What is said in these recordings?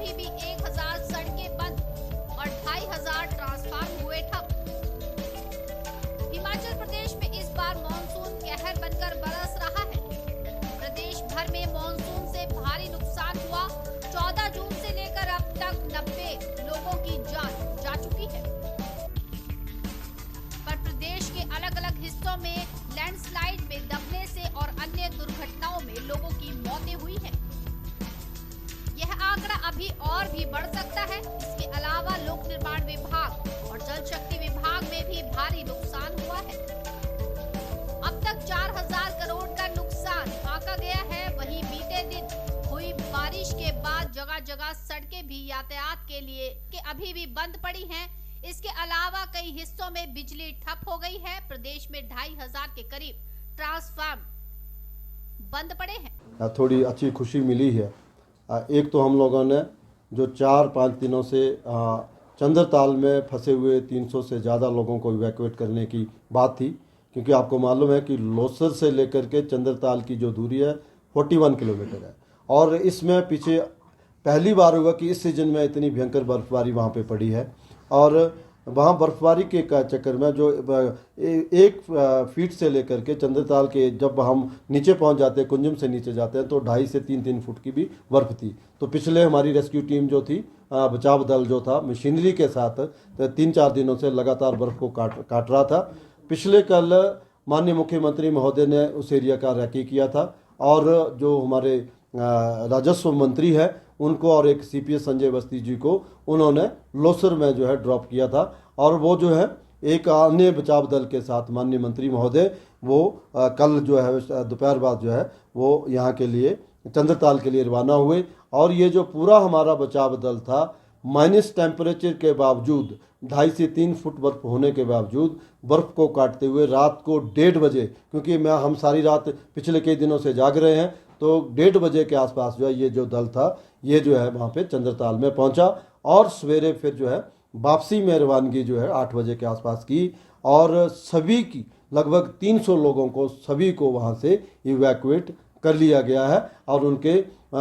अभी भी 1000 सड़कें बंद और 2500 ट्रांसफार्मर हुए ठप। हिमाचल प्रदेश में इस बार मानसून कहर बनकर बरस रहा है। प्रदेश भर में मानसून से भारी नुकसान हुआ। 14 जून से लेकर अब तक 90 लोगों की जान जा चुकी है। पर प्रदेश के अलग अलग हिस्सों में लैंडस्लाइड में दबने से और अन्य दुर्घटनाओं में लोगों की मौतें हुई हैं। यह आंकड़ा अभी और भी बढ़ सकता है। इसके अलावा लोक निर्माण विभाग और जल शक्ति विभाग में भी भारी नुकसान हुआ है। अब तक 4000 करोड़ का नुकसान आंका गया है। वहीं बीते दिन हुई बारिश के बाद जगह जगह सड़कें भी यातायात के लिए अभी भी बंद पड़ी हैं। इसके अलावा कई हिस्सों में बिजली ठप हो गई है। प्रदेश में 2500 के करीब ट्रांसफार्मर बंद पड़े हैं। थोड़ी अच्छी खुशी मिली है। एक तो हम लोगों ने जो 4-5 दिनों से चंद्रताल में फंसे हुए 300 से ज़्यादा लोगों को इवैक्यूएट करने की बात थी, क्योंकि आपको मालूम है कि लोसर से लेकर के चंद्रताल की जो दूरी है 41 किलोमीटर है। और इसमें पीछे पहली बार हुआ कि इस सीजन में इतनी भयंकर बर्फबारी वहाँ पे पड़ी है। और वहाँ बर्फबारी के चक्कर में जो 1 फीट से लेकर के चंद्रताल के जब हम नीचे पहुँच जाते हैं, कुंजम से नीचे जाते हैं, तो 2.5 से 3 फुट की भी बर्फ़ थी। तो पिछले हमारी रेस्क्यू टीम जो थी, बचाव दल जो था मशीनरी के साथ 3-4 दिनों से लगातार बर्फ़ को काट रहा था। पिछले कल माननीय मुख्यमंत्री महोदय ने उस एरिया का रैकी किया था और जो हमारे राजस्व मंत्री है उनको और एक सीपीएस संजय अवस्थी जी को उन्होंने लोसर में जो है ड्रॉप किया था। और वो जो है एक अन्य बचाव दल के साथ माननीय मंत्री महोदय वो कल जो है दोपहर बाद जो है वो यहाँ के लिए चंद्रताल के लिए रवाना हुए। और ये जो पूरा हमारा बचाव दल था, माइनस टेम्परेचर के बावजूद 2.5 से 3 फुट बर्फ होने के बावजूद बर्फ़ को काटते हुए रात को 1:30 बजे, क्योंकि हम सारी रात पिछले कई दिनों से जाग रहे हैं, तो 1:30 बजे के आसपास जो है ये जो दल था ये जो है वहाँ पे चंद्रताल में पहुँचा। और सवेरे फिर जो है वापसी में रवानगी जो है 8 बजे के आसपास की। और सभी की लगभग 300 लोगों को सभी को वहाँ से इवैक्यूएट कर लिया गया है और उनके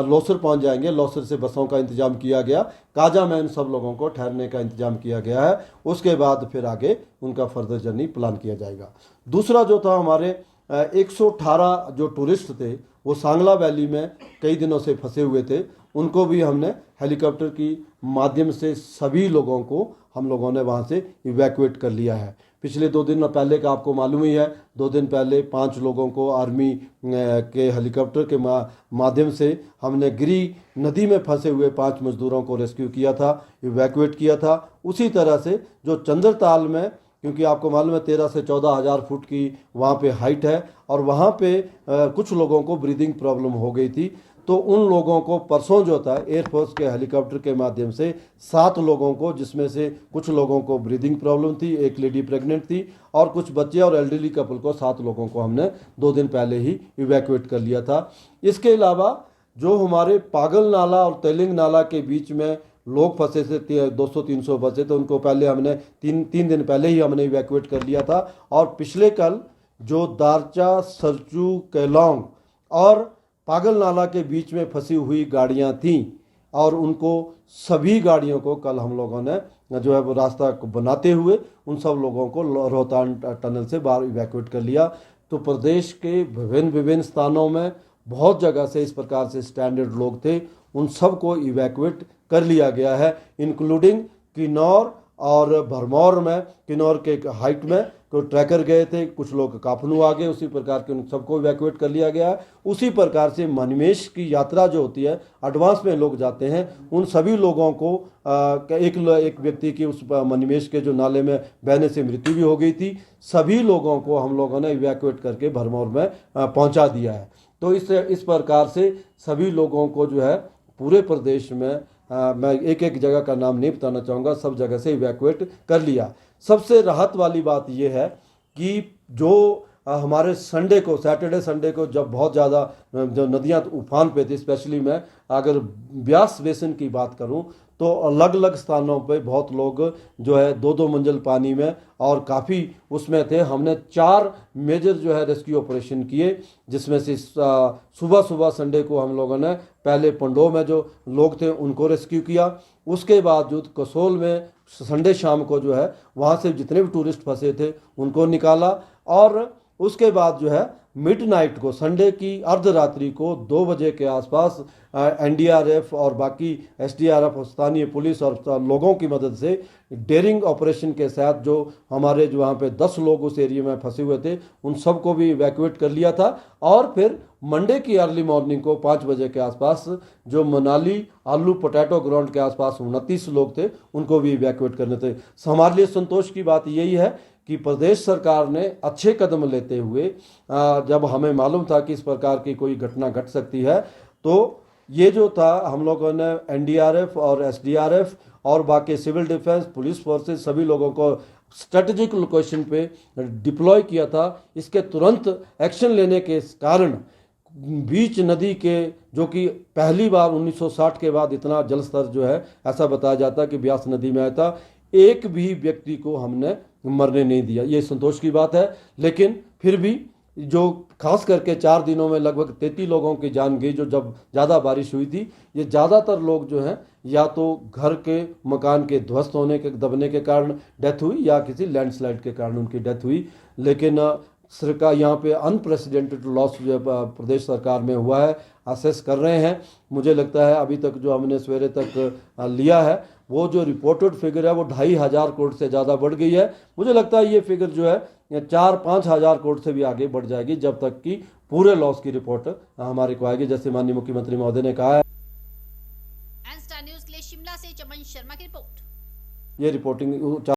लोसर पहुंच जाएंगे। लोसर से बसों का इंतजाम किया गया। काजा में इन सब लोगों को ठहरने का इंतजाम किया गया है। उसके बाद फिर आगे उनका फर्दर जर्नी प्लान किया जाएगा। दूसरा जो था, हमारे 118 जो टूरिस्ट थे वो सांगला वैली में कई दिनों से फंसे हुए थे, उनको भी हमने हेलीकॉप्टर की माध्यम से सभी लोगों को हम लोगों ने वहाँ से इवैक्यूएट कर लिया है। पिछले 2 दिन पहले का आपको मालूम ही है, 2 दिन पहले 5 लोगों को आर्मी के हेलीकॉप्टर के माध्यम से हमने गिरी नदी में फंसे हुए 5 मजदूरों को रेस्क्यू किया था, इवैक्यूएट किया था। उसी तरह से जो चंद्रताल में, क्योंकि आपको मालूम है 13 से 14 हज़ार फुट की वहाँ पे हाइट है और वहाँ पे कुछ लोगों को ब्रीदिंग प्रॉब्लम हो गई थी, तो उन लोगों को परसों जो था एयरफोर्स के हेलीकॉप्टर के माध्यम से 7 लोगों को, जिसमें से कुछ लोगों को ब्रीदिंग प्रॉब्लम थी, एक लेडी प्रेग्नेंट थी और कुछ बच्चे और एल्डरली कपल को 7 लोगों को हमने 2 दिन पहले ही इवैक्यूएट कर लिया था। इसके अलावा जो हमारे पागल नाला और तेलिंग नाला के बीच में लोग फंसे थे 200-300 बचे, तो उनको पहले हमने 3 दिन पहले ही हमने इवैक्यूएट कर लिया था। और पिछले कल जो दारचा, सरचू, केलोंग और पागल नाला के बीच में फंसी हुई गाड़ियां थीं और उनको सभी गाड़ियों को कल हम लोगों ने जो है वो रास्ता को बनाते हुए उन सब लोगों को रोहतांग टनल से बाहर इवैक्यूएट कर लिया। तो प्रदेश के विभिन्न स्थानों में बहुत जगह से इस प्रकार से स्टैंडर्ड लोग थे, उन सब को इवैक्यूएट कर लिया गया है, इंक्लूडिंग किन्नौर और भरमौर में। किन्नौर के हाइट में कोई ट्रैकर गए थे, कुछ लोग काफनू आ गए, उसी प्रकार के उन सबको इवैक्यूएट कर लिया गया है। उसी प्रकार से मणिमेश की यात्रा जो होती है, एडवांस में लोग जाते हैं, उन सभी लोगों को एक व्यक्ति की उस मणिमेश के जो नाले में बहने से मृत्यु भी हो गई थी, सभी लोगों को हम लोगों ने इवैक्यूएट करके भरमौर में पहुंचा दिया है। तो इस प्रकार से सभी लोगों को जो है पूरे प्रदेश में मैं एक जगह का नाम नहीं बताना चाहूँगा, सब जगह से इवैक्यूएट कर लिया। सबसे राहत वाली बात यह है कि जो हमारे सैटरडे संडे को जब बहुत ज़्यादा जो नदियाँ उफान पे थी, स्पेशली मैं अगर ब्यास बेसिन की बात करूं तो अलग अलग स्थानों पे बहुत लोग जो है 2-2 मंजिल पानी में और काफ़ी उसमें थे। हमने 4 मेजर जो है रेस्क्यू ऑपरेशन किए, जिसमें से सुबह सुबह संडे को हम लोगों ने पहले पंडो में जो लोग थे उनको रेस्क्यू किया। उसके बाद जो कसोल में संडे शाम को जो है वहाँ से जितने भी टूरिस्ट फंसे थे उनको निकाला। और उसके बाद जो है मिडनाइट को संडे की अर्धरात्रि को 2 बजे के आसपास एनडीआरएफ और बाकी एसडीआरएफ और स्थानीय पुलिस और लोगों की मदद से डेयरिंग ऑपरेशन के साथ जो हमारे जो वहाँ पे 10 लोग उस एरिया में फंसे हुए थे उन सबको भी इवैक्यूएट कर लिया था। और फिर मंडे की अर्ली मॉर्निंग को 5 बजे के आसपास जो मनाली आलू पोटैटो ग्राउंड के आसपास 29 लोग थे उनको भी इवैक्यूएट करने थे। हमारे लिए संतोष की बात यही है कि प्रदेश सरकार ने अच्छे कदम लेते हुए, जब हमें मालूम था कि इस प्रकार की कोई घटना घट सकती है, तो ये जो था हम लोगों ने एनडीआरएफ और एसडीआरएफ और बाकी सिविल डिफेंस पुलिस फोर्सेस सभी लोगों को स्ट्रेटेजिक लोकेशन पे डिप्लॉय किया था। इसके तुरंत एक्शन लेने के कारण बीच नदी के, जो कि पहली बार 1960 के बाद इतना जल स्तर जो है ऐसा बताया जाता है कि ब्यास नदी में आया था, एक भी व्यक्ति को हमने मरने नहीं दिया। ये संतोष की बात है। लेकिन फिर भी जो खास करके 4 दिनों में लगभग 33 लोगों की जान गई, जो जब ज़्यादा बारिश हुई थी। ये ज़्यादातर लोग जो हैं या तो घर के मकान के ध्वस्त होने के दबने के कारण डेथ हुई या किसी लैंडस्लाइड के कारण उनकी डेथ हुई। लेकिन सरकार यहाँ पे अनप्रेसिडेंटेड लॉस जो प्रदेश सरकार में हुआ है असेस कर रहे हैं। मुझे लगता है अभी तक जो हमने सवेरे तक लिया है वो जो रिपोर्टेड फिगर है वो 2,500 करोड़ से ज़्यादा बढ़ गई है। मुझे लगता है ये फिगर जो है 4-5 हज़ार करोड़ से भी आगे बढ़ जाएगी जब तक कि पूरे लॉस की रिपोर्ट हमारे को आएगी, जैसे माननीय मुख्यमंत्री महोदय ने कहा है। एन स्टार न्यूज़ के लिए शिमला से चमन शर्मा की रिपोर्ट। ये रिपोर्टिंग